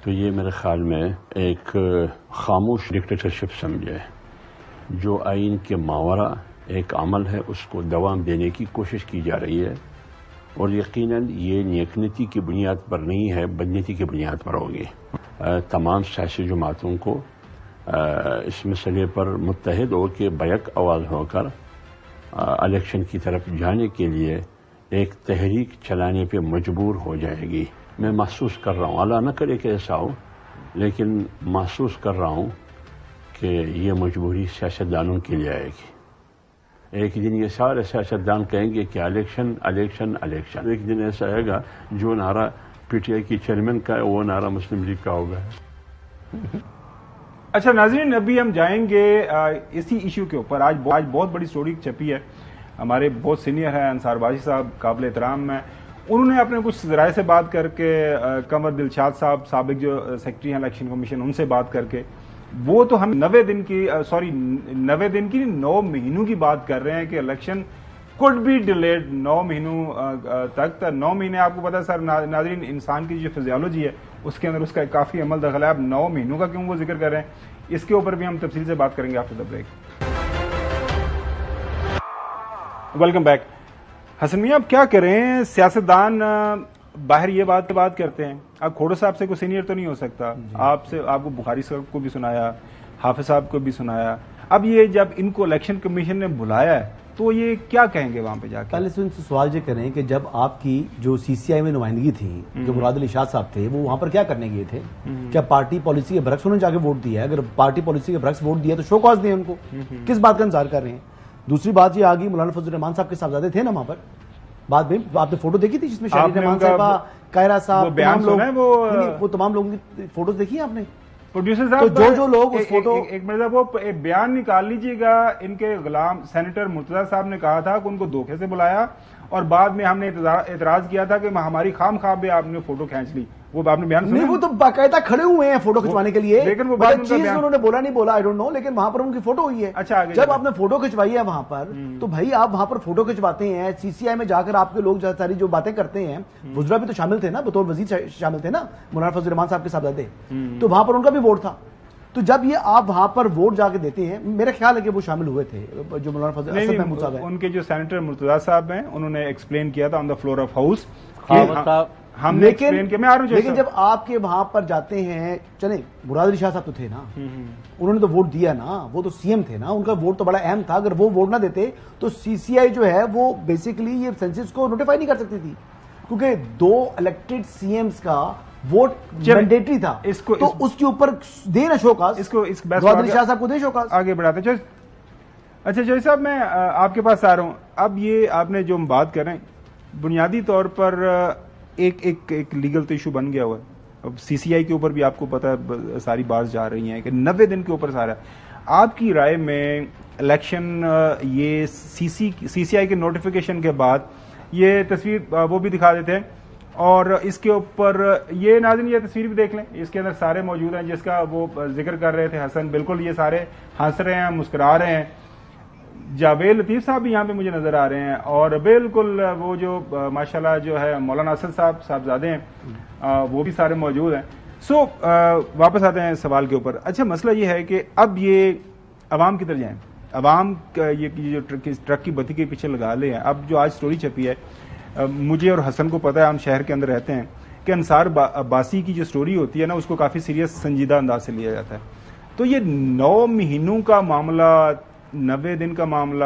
تو یہ میرے خیال میں ایک خاموش ڈکٹیٹرشپ سمجھے, جو آئین کے ماورا ایک عمل ہے اس کو دوام دینے کی کوشش کی جا رہی ہے, اور یقیناً یہ نیکنیتی کی بنیاد پر نہیں ہے, بدنیتی کی بنیاد پر ہوگی. تمام سیاسی جماعتوں کو اس مسئلے پر متحد ہو کے بیک آواز ہو کر الیکشن کی طرف جانے کے لیے ایک تحریک چلانے پہ مجبور ہو جائے گی. میں محسوس کر رہا ہوں, اللہ نہ کرے کہ ایسا ہو, لیکن محسوس کر رہا ہوں کہ یہ مجبوری سیاستدانوں کے لیے آئے گی. ایک دن یہ سارے سیاستدان کہیں گے کہ الیکشن الیکشن الیکشن. ایک دن ایسا آئے گا جو نعرہ پی ٹی آئی کی چیئرمین کا ہے وہ نعرہ مسلم لیگ کا ہوگا. اچھا ناظرین ابھی ہم جائیں گے اسی ایشو کے اوپر. آج بہت بڑی سٹوری چھپی ہے, ہمارے بہت سینئر ہیں انصار باشی صاحب, قابل احترام ہیں. انہوں نے اپنے کچھ ذرائع سے بات کر کے, قمر دلشاد صاحب سابق جو سیکرٹری ہیں الیکشن کمیشن, ان سے بات کر کے وہ تو ہم 90 دن کی 9 مہینوں کی بات کر رہے ہیں کہ الیکشن کوڈ بی ڈیلیڈ 9 مہینوں تک. 9 مہینے آپ کو پتا ہے سر ناظرین, انسان کی جو فزیالوجی ہے اس کے اندر اس کا کافی عمل دخل ہے. آپ 9 مہینوں کا کیوں وہ ذکر کر رہے ہیں, اس کے اوپر بھی ہم تفصیل سے بات کریں گے after the break. Welcome back. Hasan میاں آپ کیا کریں, سیاستدان باہر یہ بات کرتے ہیں. اب کھوڑو صاحب سے کوئی سینئر تو نہیں ہو سکتا, آپ کو بخاری صاحب کو بھی سنایا, حافظ صاحب کو بھی سنایا. اب یہ جب ان کو الیکشن کمیشن نے بلایا ہے تو یہ کیا کہیں گے وہاں پہ جا کے؟ پہلے سے ان سے سوال یہ کریں کہ جب آپ کی جو سی سی آئی میں نمائندگی تھی, جو مراد علی شاہ صاحب تھے, وہ وہاں پر کیا کرنے گئے تھے؟ کیا پارٹی پالیسی کے برعکس انہوں نے جا کے ووٹ دیا ہے؟ اگر پارٹی پالیسی کے برعکس ووٹ دیا تو شو کاز دیں ان کو, کس بات کا انتظار کر رہے ہیں؟ دوسری بات یہ آگئی, مولانا فضل الرحمان صاحب کے صاحبزادے تھے نا وہاں پر, بعد میں آپ نے فوٹو دیکھی تھی جس میں شاہد رحمان صاحبہ, قاہرہ صاحب, وہ تمام لوگوں کی فوٹوز دیکھی ہیں آپ نے؟ پروڈیوسر صاحب جو لوگ اس فوٹو ایک مرتبہ وہ بیان نکال لیجئے گا. ان کے غلام سینیٹر مرتضی صاحب نے کہا تھا کہ ان کو دھوکے سے بلایا, اور بعد میں ہم نے اعتراض کیا تھا کہ ہماری خام خواب میں آپ نے فوٹو کھینچ لی. وہ آپ نے بیان سنا؟ نہیں, وہ تو باقاعدہ کھڑے ہوئے ہیں فوٹو کھنچوانے کے لیے, لیکن وہ چیز انہوں نے بولا نہیں بولا آئی ڈونٹ نو, لیکن وہاں پر ان کی فوٹو ہوئی ہے. اچھا, جب آپ نے فوٹو کھنچوائی ہے وہاں پر, تو بھائی آپ وہاں پر فوٹو کھنچواتے ہیں, سی سی آئی میں جا کر آپ کے لوگ ساری جو باتیں کرتے ہیں, وزراء بھی تو شامل تھے نا, بطور وزیر شامل تھے نا مولانا فضل الرحمان صاحب کے صاحبزادے, تو وہاں پر ان کا بھی ووٹ تھا. تو جب یہ آپ وہاں پر ووٹ جا کے دیتے ہیں, میرا خیال ہے کہ وہ شامل ہوئے تھے جو مولانا فضل محمود صاحب ہیں, ان کے جو سینیٹر مرتضی صاحب ہیں, انہوں نے ایکسپلین کیا تھا آن دا فلور آف ہاؤس. لیکن جب آپ کے وہاں پر جاتے ہیں, چلیں مراد علی شاہ صاحب تو تھے نا, انہوں نے تو ووٹ دیا نا, وہ تو سی ایم تھے نا, ان کا ووٹ تو بڑا اہم تھا. اگر وہ ووٹ نہ دیتے تو سی سی آئی جو ہے وہ بیسیکلی یہ سینسس کو نوٹیفائی نہیں کر سکتی تھی, کیونکہ 2 الیکٹڈ سی ایمز کا ووٹ مینڈیٹری تھا. تو اس کے اوپر دے نا شو کاز, مراد علی شاہ صاحب کو دے شو کاز. آگے بڑھاتے. اچھا جوئی صاحب, میں آپ کے پاس آ رہا ہوں. اب یہ آپ نے جو ہم بات کریں, بنیادی طور پر ایک لیگل تو ایشو بن گیا ہوا ہے. اب سی سی آئی کے اوپر بھی آپ کو پتا ہے ساری بات جا رہی ہیں کہ 90 دن کے اوپر سارا. آپ کی رائے میں الیکشن یہ سی سی آئی کے نوٹیفیکیشن کے بعد یہ تصویر وہ بھی دکھا دیتے ہیں, اور اس کے اوپر یہ ناظرین یہ تصویر بھی دیکھ لیں, اس کے اندر سارے موجود ہیں جس کا وہ ذکر کر رہے تھے حسن. بالکل یہ سارے ہنس رہے ہیں, مسکرا رہے ہیں. جاوید لطیف صاحب بھی یہاں پہ مجھے نظر آ رہے ہیں, اور بالکل وہ جو ماشاءاللہ جو ہے مولانا اسد صاحبزادے ہیں, وہ بھی سارے موجود ہیں. سو واپس آتے ہیں سوال کے اوپر. اچھا مسئلہ یہ ہے کہ اب یہ عوام کدھر جائیں, عوام یہ جو ٹرک کی بتی کے پیچھے لگا لے ہیں. اب جو آج سٹوری چھپی ہے, مجھے اور حسن کو پتا ہے, ہم شہر کے اندر رہتے ہیں, کہ انصار عباسی کی جو سٹوری ہوتی ہے نا, اس کو کافی سیریس سنجیدہ انداز سے لیا جاتا ہے. تو یہ 9 مہینوں کا معاملہ، 90 دن کا معاملہ،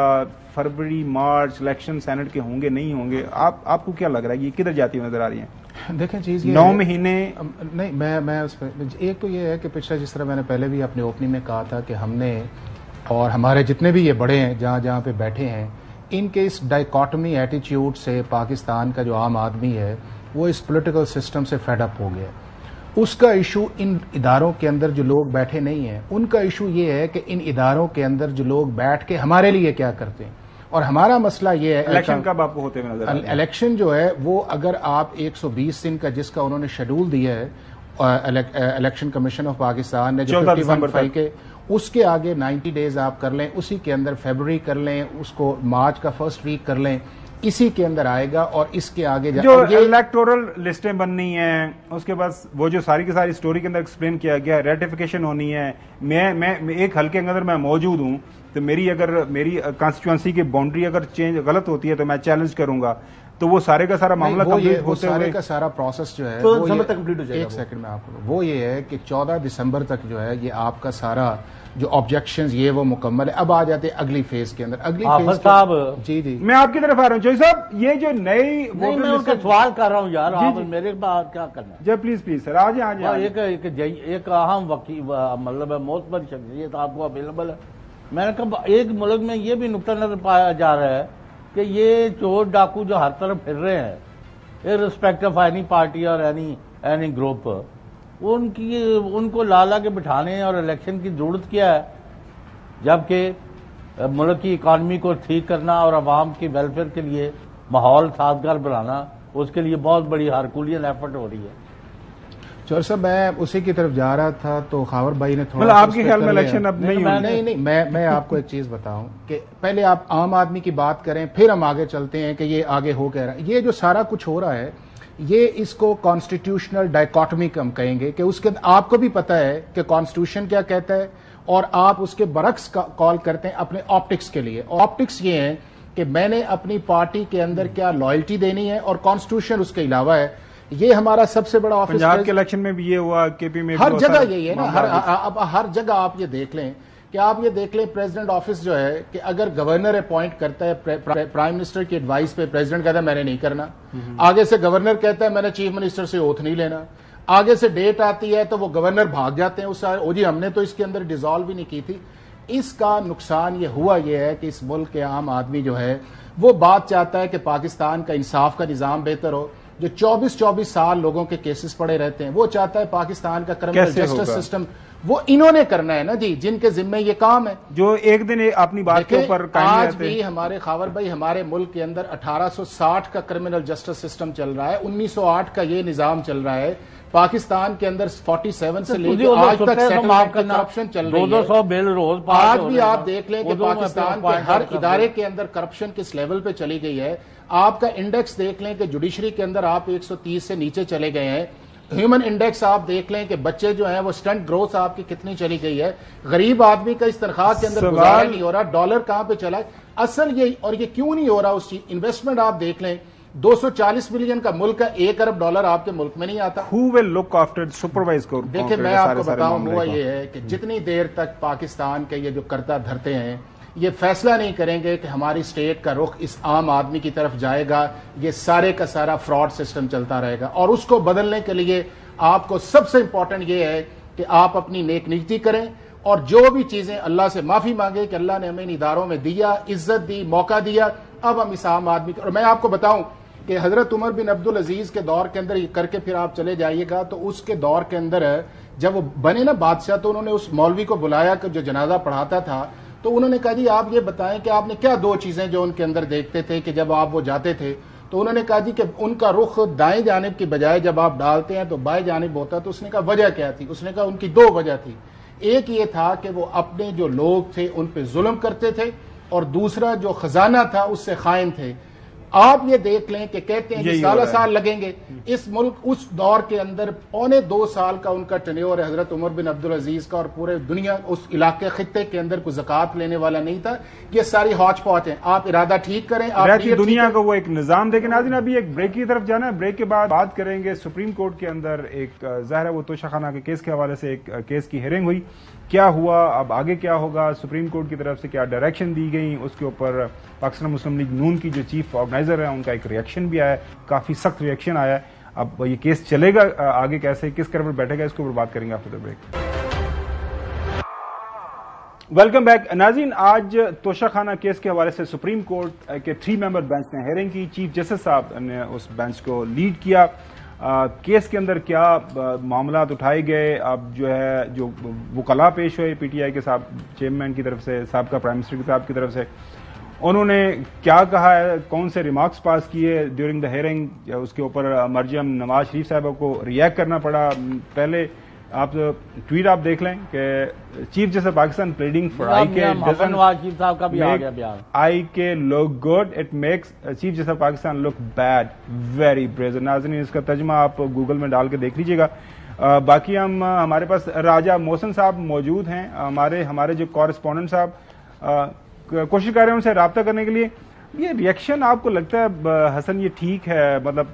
فروری مارچ الیکشن سینٹ کے ہوں گے نہیں ہوں گے، آپ کو کیا لگ رہا ہے یہ کدھر جاتی ہوئی نظر آ رہی ہیں؟ دیکھیں چیز یہ 9 مہینے نہیں، میں اس پہ ایک تو یہ ہے کہ پچھلا جس طرح میں نے پہلے بھی اپنی اوپننگ میں کہا تھا کہ ہم نے اور ہمارے جتنے بھی یہ بڑے ہیں جہاں جہاں پہ بیٹھے ہیں، ان کے اس ڈائیکاٹمی ایٹیچیوڈ سے پاکستان کا جو عام آدمی ہے وہ اس پولیٹیکل سسٹم سے فیڈ اپ ہو گیا. اس کا ایشو ان اداروں کے اندر جو لوگ بیٹھے نہیں ہیں، ان کا ایشو یہ ہے کہ ان اداروں کے اندر جو لوگ بیٹھ کے ہمارے لیے کیا کرتے ہیں. اور ہمارا مسئلہ یہ ہے الیکشن کب آپ کو ہوتے ہوئے نظر آ رہا ہے؟ الیکشن جو ہے وہ اگر آپ 120 دن کا جس کا انہوں نے شیڈول دیا ہے الیکشن کمیشن آف پاکستان نے جو 51 فائل کے، اس کے آگے 90 ڈیز آپ کر لیں، اسی کے اندر فیبروری کر لیں، اس کو مارچ کا فرسٹ ویک کر لیں، اسی کے اندر آئے گا. اور اس کے آگے جو الیکٹورل لسٹیں بننی ہیں، اس کے بعد وہ جو ساری کی ساری سٹوری کے اندر ایکسپلین کیا گیا، ریٹیفیکیشن ہونی ہے. میں ایک حلقے کے اندر میں موجود ہوں تو میری کانسٹیچوئنسی کی باؤنڈری اگر چینج غلط ہوتی ہے تو میں چیلنج کروں گا. تو وہ سارے کا سارا معاملہ کمپلیٹ ہوتے ہوئے سارے کا سارا پروسیس جو ہے ایک سیکنڈ میں آپ کو وہ یہ ہے کہ 14 دسمبر تک جو ہے یہ آپ کا سارا جو آبجیکشنز یہ وہ مکمل ہے. اب آ جاتے ہیں اگلی فیز کے اندر. اگلی فیز صاحب جی جی میں آپ کی طرف آ رہا ہوں چوہی صاحب، یہ جو نئی میں ان کا سوال کر رہا ہوں یار، آپ میرے بات کیا کرنا ہے؟ جی پلیز سر آ جائیں. ایک اہم مطلب ہے معتبر شخصیت آپ کو اویلیبل ہے. میں نے کہا ایک ملک میں یہ بھی نقطہ نظر پایا جا رہا ہے کہ یہ چور ڈاکو جو ہر طرف پھر رہے ہیں ارسپیکٹ آف اینی پارٹی اور اینی گروپ، ان کو لا کے بٹھانے اور الیکشن کی ضرورت کیا ہے، جبکہ ملک کی اکانومی کو ٹھیک کرنا اور عوام کی ویلفیئر کے لیے ماحول سازگار بنانا، اس کے لیے بہت بڑی ہرکولین ایفرٹ ہو رہی ہے. چور صاحب میں اسی کی طرف جا رہا تھا تو خاور بھائی نے تھوڑا آپ کے خیال میں الیکشن اب نہیں میں آپ کو ایک چیز بتاؤں کہ پہلے آپ عام آدمی کی بات کریں پھر ہم آگے چلتے ہیں کہ یہ آگے ہو کہہ رہا ہے. یہ جو سارا کچھ ہو رہا ہے یہ اس کو کانسٹیٹیوشنل ڈائیکاٹمی ہم کہیں گے کہ اس کے آپ کو بھی پتا ہے کہ کانسٹیٹیوشن کیا کہتا ہے اور آپ اس کے برعکس کال کرتے ہیں اپنے آپٹکس کے لیے. آپٹکس یہ ہیں کہ میں نے اپنی پارٹی کے اندر کیا لائلٹی دینی ہے اور کانسٹیٹیوشن اس کے علاوہ ہے. یہ ہمارا سب سے بڑا آفس پنجاب کے الیکشن میں بھی یہ ہوا، کے پی میں ہر جگہ یہی ہے نا. ہر جگہ آپ یہ دیکھ لیں کہ آپ یہ دیکھ لیں پریزیڈنٹ آفس جو ہے کہ اگر گورنر اپوائنٹ کرتا ہے پرائم منسٹر کی ایڈوائس پہ، پریزیڈنٹ کہتا ہے میں نے نہیں کرنا، آگے سے گورنر کہتا ہے میں نے چیف منسٹر سے اوتھ نہیں لینا، آگے سے ڈیٹ آتی ہے تو وہ گورنر بھاگ جاتے ہیں اس سے، او جی ہم نے تو اس کے اندر ڈیزالو بھی نہیں کی تھی. اس کا نقصان یہ ہوا یہ ہے کہ اس ملک کے عام آدمی جو ہے وہ بات چاہتا ہے کہ پاکستان کا انصاف کا نظام بہتر ہو. جو 24 سال لوگوں کے کیسز پڑے رہتے ہیں وہ چاہتا ہے پاکستان کا کرمنل جسٹس سسٹم وہ انہوں نے کرنا ہے نا جی، جن کے ذمے یہ کام ہے. جو ایک دن اپنی بات کے اوپر آج بھی ہمارے خاور بھائی ہمارے ملک کے اندر 1860 کا کرمنل جسٹس سسٹم چل رہا ہے، 1908 کا یہ نظام چل رہا ہے. پاکستان کے اندر 47 سے لے کے آج تک کرپشن چل رہی ہے. 200 بل روز آج بھی آپ دیکھ لیں کہ پاکستان کے ہر ادارے کے اندر کرپشن کس لیول پہ چلی گئی ہے. آپ کا انڈیکس دیکھ لیں کہ جوڈیشری کے اندر آپ 130 سے نیچے چلے گئے ہیں. ہیومن انڈیکس آپ دیکھ لیں کہ بچے جو ہیں وہ اسٹنٹ گروتھ آپ کی کتنی چلی گئی ہے. غریب آدمی کا اس تنخواہ کے اندر گزارا نہیں ہو رہا. ڈالر کہاں پہ چلا ہے اصل یہ، اور یہ کیوں نہیں ہو رہا اس چیز. انویسٹمنٹ آپ دیکھ لیں 240 بلین کا ملک ہے، $1 ارب آپ کے ملک میں نہیں آتا. Who will look after supervise کو دیکھیں میں آپ کو بتاؤں ہوا یہ ہے کہ جتنی دیر تک پاکستان کے یہ جو کرتا دھرتے ہیں یہ فیصلہ نہیں کریں گے کہ ہماری اسٹیٹ کا رخ اس عام آدمی کی طرف جائے گا، یہ سارے کا سارا فراڈ سسٹم چلتا رہے گا. اور اس کو بدلنے کے لیے آپ کو سب سے امپورٹنٹ یہ ہے کہ آپ اپنی نیک نیتی کریں اور جو بھی چیزیں اللہ سے معافی مانگے کہ اللہ نے ہمیں ان اداروں میں دیا، عزت دی، موقع دیا، اب ہم اس عام آدمی. اور میں آپ کو بتاؤں کہ حضرت عمر بن عبدالعزیز کے دور کے اندر یہ کر کے پھر آپ چلے جائیے گا تو اس کے دور کے اندر جب وہ بنے نا بادشاہ تو انہوں نے اس مولوی کو بلایا کہ جو جنازہ پڑھاتا تھا تو انہوں نے کہا جی آپ یہ بتائیں کہ آپ نے کیا 2 چیزیں جو ان کے اندر دیکھتے تھے کہ جب آپ وہ جاتے تھے. تو انہوں نے کہا جی کہ ان کا رخ دائیں جانب کی بجائے جب آپ ڈالتے ہیں تو بائیں جانب ہوتا. تو اس نے کہا وجہ کیا تھی؟ اس نے کہا ان کی 2 وجہ تھی. ایک یہ تھا کہ وہ اپنے جو لوگ تھے ان پہ ظلم کرتے تھے اور دوسرا جو خزانہ تھا اس سے خائن تھے. آپ یہ دیکھ لیں کہ کہتے ہیں کہ سالہ سال لگیں گے. اس ملک اس دور کے اندر 1.25 سال کا ان کا ٹینیور حضرت عمر بن عبدالعزیز کا, اور پورے دنیا اس علاقے خطے کے اندر کوئی زکوٰۃ لینے والا نہیں تھا. یہ ساری ہاچ پاچ ہیں. آپ ارادہ ٹھیک کریں, رہتی دنیا کو وہ ایک نظام دیکھیں. ناظرین ابھی ایک بریک کی طرف جانا ہے, بریک کے بعد بات کریں گے سپریم کورٹ کے اندر ایک ظاہر ہے وہ توشہ خانہ کے کیس کے حوالے سے ایک کیس کی ہیئرنگ ہوئی, کیا ہوا, اب آگے کیا ہوگا, سپریم کورٹ کی طرف سے کیا ڈائریکشن دی گئی, اس کے اوپر پاکستان مسلم لیگ نون کی جو چیف آرگنائزر ہے ان کا ایک ریئیکشن بھی آیا ہے, کافی سخت ریئیکشن آیا ہے. اب یہ کیس چلے گا آگے کیسے, کس طرح پر بیٹھے گا, اس کے اوپر بات کریں گے آفٹر بریک. Welcome back. ناظرین, آج توشہ خانہ کیس کے حوالے سے سپریم کورٹ کے 3 ممبر بینچ نے ہیئرنگ کی. چیف جسٹس صاحب نے اس بینچ کو لیڈ کیا. کیس کے اندر کیا معاملات اٹھائے گئے, اب جو ہے جو وکلاء پیش ہوئے پی ٹی آئی کے چیئرمین کی طرف سے, سابقہ پرائم منسٹر صاحب کی طرف سے, انہوں نے کیا کہا ہے, کون سے ریمارکس پاس کیے ڈیورنگ دا ہیئرنگ, اس کے اوپر مرجم نواز شریف صاحبہ کو ریئیکٹ کرنا پڑا. پہلے آپ ٹویٹ آپ دیکھ لیں کہ chief justice Pakistan pleading for I K look good, it makes chief justice Pakistan look bad, very brazen. ناظرین اس کا ترجمہ آپ گوگل میں ڈال کے دیکھ لیجیے گا. باقی ہمارے پاس راجہ محسن صاحب موجود ہیں, ہمارے جو کورسپونڈنٹ صاحب کوشش کر رہے ہیں ان سے رابطہ کرنے کے لیے. یہ ریئیکشن آپ کو لگتا ہے حسن یہ ٹھیک ہے, مطلب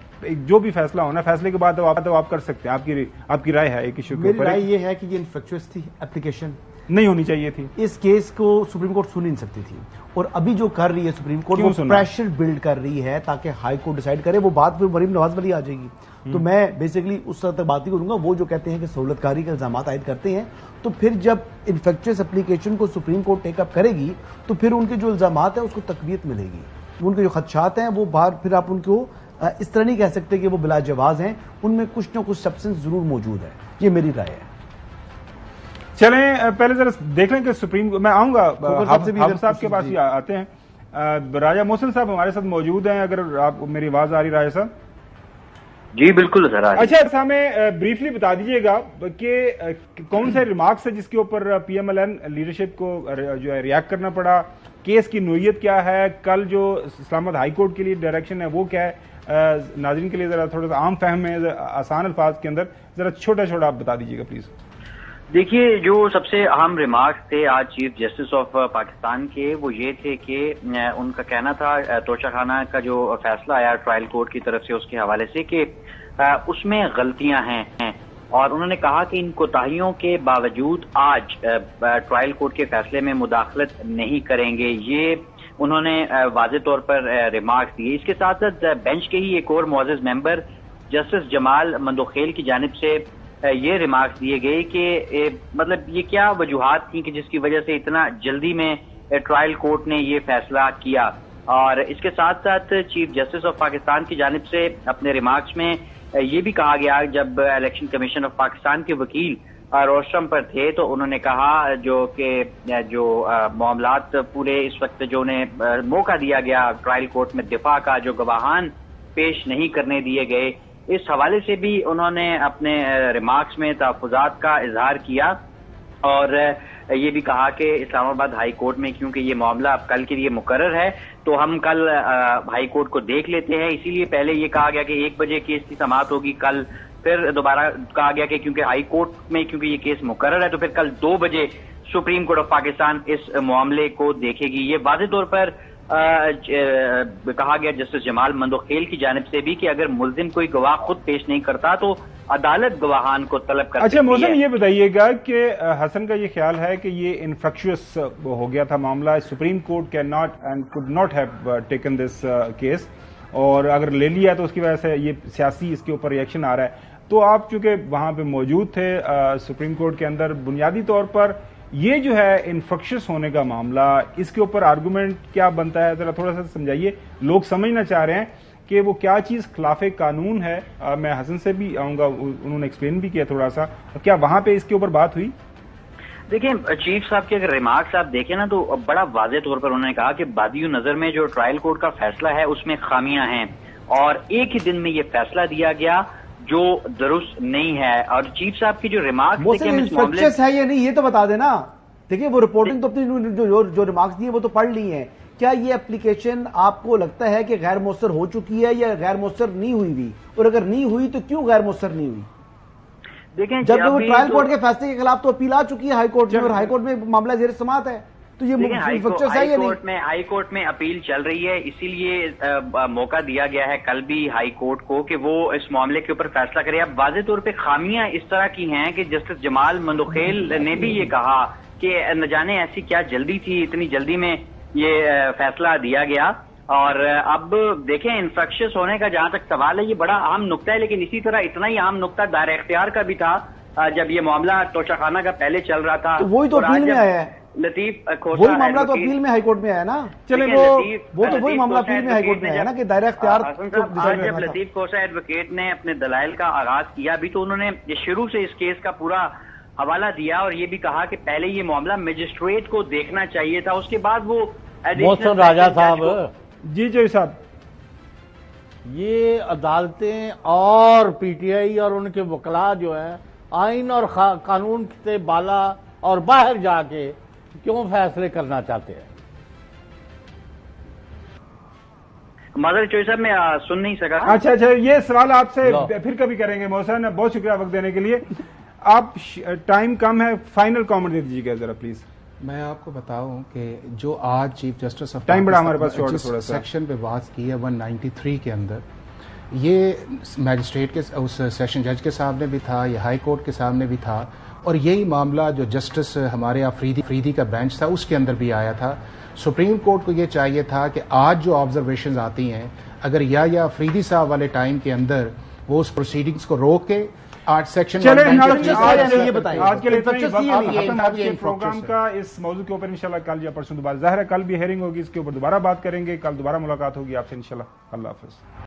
جو بھی فیصلہ ہونا فیصلے کے بعد آپ کر سکتے ہیں, آپ کی رائے ہے ایک ایشو کے اوپر؟ میری رائے یہ ہے کہ یہ انفیکچوس تھی, اپلیکیشن نہیں ہونی چاہیے تھی. اس کیس کو سپریم کورٹ سن نہیں سکتی تھی, اور ابھی جو کر رہی ہے سپریم کورٹ وہ پریشر بلڈ کر رہی ہے تاکہ ہائی کورٹ ڈیسائیڈ کرے. وہ بات پھر مریم نواز والی آ جائے گی. تو میں بیسیکلی اس طرح تک بات ہی کروں گا. وہ جو کہتے ہیں کہ سہولت کاری کے الزامات عائد کرتے ہیں, تو پھر جب انفیکچوس اپلیکیشن کو سپریم کورٹ ٹیک اپ کرے گی تو پھر ان کے جو الزامات ہیں اس کو تقویت ملے گی. ان کے جو خدشات ہیں وہ باہر, پھر آپ ان کو اس طرح نہیں کہہ سکتے کہ وہ بلا جواز ہیں, ان میں کچھ نہ کچھ سبسٹنس ضرور موجود ہے. یہ میری رائے ہے. چلیں پہلے ذرا دیکھ لیں کہ سپریم, میں آؤں گا حافظ صاحب کے پاس ہی آتے ہیں. راجہ محسن صاحب ہمارے ساتھ موجود ہیں, اگر آپ میری آواز آ رہی راجہ صاحب؟ جی بالکل سر. اچھا, ہمیں بریفلی بتا دیجیے گا کہ کون سے ریمارکس ہے جس کے اوپر P M L N leadership کو جو ہے ریئیکٹ کرنا پڑا, کیس کی نوعیت کیا ہے, کل جو اسلام آباد ہائی کورٹ کے لیے ڈائریکشن ہے وہ کیا ہے. ناظرین کے لیے ذرا تھوڑا سا عام فہم ہے, آسان الفاظ کے اندر ذرا چھوٹا آپ بتا دیجیے گا پلیز. دیکھیے, جو سب سے اہم ریمارکس تھے آج چیف جسٹس آف پاکستان کے, وہ یہ تھے کہ ان کا کہنا تھا توشہ خانہ کا جو فیصلہ آیا ٹرائل کورٹ کی طرف سے اس کے حوالے سے کہ اس میں غلطیاں ہیں, اور انہوں نے کہا کہ ان کوتاہیوں کے باوجود آج ٹرائل کورٹ کے فیصلے میں مداخلت نہیں کریں گے. یہ انہوں نے واضح طور پر ریمارکس دیے. اس کے ساتھ ساتھ بینچ کے ہی ایک اور معزز ممبر جسٹس جمال مندوخیل کی جانب سے یہ ریمارکس دیے گئے کہ مطلب یہ کیا وجوہات تھیں کہ جس کی وجہ سے اتنا جلدی میں ٹرائل کورٹ نے یہ فیصلہ کیا. اور اس کے ساتھ ساتھ چیف جسٹس آف پاکستان کی جانب سے اپنے ریمارکس میں یہ بھی کہا گیا, جب الیکشن کمیشن آف پاکستان کے وکیل روشٹم پر تھے تو انہوں نے کہا جو معاملات پورے اس وقت جو انہیں موقع دیا گیا ٹرائل کورٹ میں دفاع کا, جو گواہان پیش نہیں کرنے دیے گئے, اس حوالے سے بھی انہوں نے اپنے ریمارکس میں تحفظات کا اظہار کیا. اور یہ بھی کہا کہ اسلام آباد ہائی کورٹ میں کیونکہ یہ معاملہ اب کل کے لیے مقرر ہے تو ہم کل ہائی کورٹ کو دیکھ لیتے ہیں. اسی لیے پہلے یہ کہا گیا کہ 1 بجے کیس کی سماعت ہوگی کل, پھر دوبارہ کہا گیا کہ کیونکہ ہائی کورٹ میں کیونکہ یہ کیس مقرر ہے تو پھر کل 2 بجے سپریم کورٹ آف پاکستان اس معاملے کو دیکھے گی. یہ واضح طور پر کہا گیا جسٹس جمال مندوخیل کی جانب سے بھی کہ اگر ملزم کوئی گواہ خود پیش نہیں کرتا تو عدالت گواہان کو طلب کر سکتی ہے. اچھا محسن, یہ بتائیے گا کہ حسن کا یہ خیال ہے کہ یہ انفیکشوس ہو گیا تھا معاملہ, supreme court can not and could not have taken this case, اور اگر لے لیا تو اس کی وجہ سے یہ سیاسی اس کے اوپر ریئیکشن آ رہا ہے. تو آپ چونکہ وہاں پہ موجود تھے سپریم کورٹ کے اندر, بنیادی طور پر یہ جو ہے انفیکشس ہونے کا معاملہ, اس کے اوپر آرگومنٹ کیا بنتا ہے, ذرا تھوڑا سا سمجھائیے. لوگ سمجھنا چاہ رہے ہیں کہ وہ کیا چیز خلاف قانون ہے. میں حسن سے بھی آؤں گا, انہوں نے ایکسپلین بھی کیا تھوڑا سا, کیا وہاں پہ اس کے اوپر بات ہوئی؟ دیکھیں, چیف صاحب کے اگر ریمارکس آپ دیکھیں نا تو بڑا واضح طور پر انہوں نے کہا کہ بادی نظر میں جو ٹرائل کورٹ کا فیصلہ ہے اس میں خامیاں ہیں, اور ایک ہی دن میں یہ فیصلہ دیا گیا جو درست نہیں ہے. اور چیف صاحب کی جو ریمارکس ہے یا نہیں یہ تو بتا دینا. دیکھیں وہ رپورٹنگ تو اپنی جو ریمارکس دی ہے وہ تو پڑھ لی ہیں. کیا یہ اپلیکیشن آپ کو لگتا ہے کہ غیر مؤثر ہو چکی ہے یا غیر مؤثر نہیں ہوئی اور اگر نہیں ہوئی تو کیوں غیر مؤثر نہیں ہوئی؟ دیکھیں جب وہ ٹرائل کورٹ کے فیصلے کے خلاف تو اپیل آ چکی ہے ہائی کورٹ میں اور ہائی کورٹ میں معاملہ زیر سماعت ہے، تو یہ ہائی کورٹ میں اپیل چل رہی ہے، اسی لیے موقع دیا گیا ہے کل بھی ہائی کورٹ کو کہ وہ اس معاملے کے اوپر فیصلہ کرے۔ اب واضح طور پہ خامیاں اس طرح کی ہیں کہ جسٹس جمال مندوخیل نے بھی یہ کہا کہ نہ جانے ایسی کیا جلدی تھی، اتنی جلدی میں یہ فیصلہ دیا گیا۔ اور اب دیکھیں انفیکشس ہونے کا جہاں تک سوال ہے یہ بڑا اہم نقطہ ہے، لیکن اسی طرح اتنا ہی اہم نقطہ دائرہ اختیار کا بھی تھا جب یہ معاملہ توشہ خانہ کا پہلے چل رہا تھا، وہی تو اپیل میں آیا ہے، لطیف وہی معاملہ تو اپیل میں ہائی کورٹ میں آیا نا، چلے وہ تو وہی معاملہ اپیل میں ہائی کورٹ میں آیا نا کہ دائرہ اختیار۔ جب لطیف کوسہ ایڈوکیٹ نے اپنے دلائل کا آغاز کیا بھی تو انہوں نے شروع سے اس کیس کا پورا حوالہ دیا اور یہ بھی کہا کہ پہلے یہ معاملہ مجسٹریٹ کو دیکھنا چاہیے تھا، اس کے بعد وہ محسن راجہ صاحب جی صاحب، یہ عدالتیں اور پی ٹی آئی اور ان کے وکلاء جو ہیں آئین اور قانون سے بالا اور باہر جا کے کیوں فیصلے کرنا چاہتے ہیں؟ مادر چوئی صاحب میں سن نہیں سکا۔ اچھا یہ سوال آپ سے پھر کبھی کریں گے محسن، بہت شکریہ وقت دینے کے لیے۔ آپ ٹائم کم ہے، فائنل کامنٹ دے دیجیے گا ذرا پلیز۔ میں آپ کو بتاؤں کہ جو آج چیف جسٹس آف ٹائم بڑا ہمارے پاس شارٹ تھوڑا سا سیکشن پہ بات کی ہے 193 کے اندر، یہ میجسٹریٹ کے اس سیشن جج کے سامنے بھی تھا، یہ ہائی کورٹ کے سامنے بھی تھا، اور یہی معاملہ جو جسٹس ہمارے فریدی کا بینچ تھا اس کے اندر بھی آیا تھا۔ سپریم کورٹ کو یہ چاہیے تھا کہ آج جو آبزرویشنز آتی ہیں اگر یا فریدی صاحب والے ٹائم کے اندر وہ اس پروسیڈنگز کو روک کے آج سیکشن آج کے لیے پروگرام کا اس موضوع کے اوپر انشاءاللہ کل یا پرسوں دوبارہ ظاہر ہے کل بھی ہیئرنگ ہوگی، اس کے اوپر دوبارہ بات کریں گے، کل دوبارہ ملاقات ہوگی آپ سے انشاءاللہ۔ اللہ حافظ۔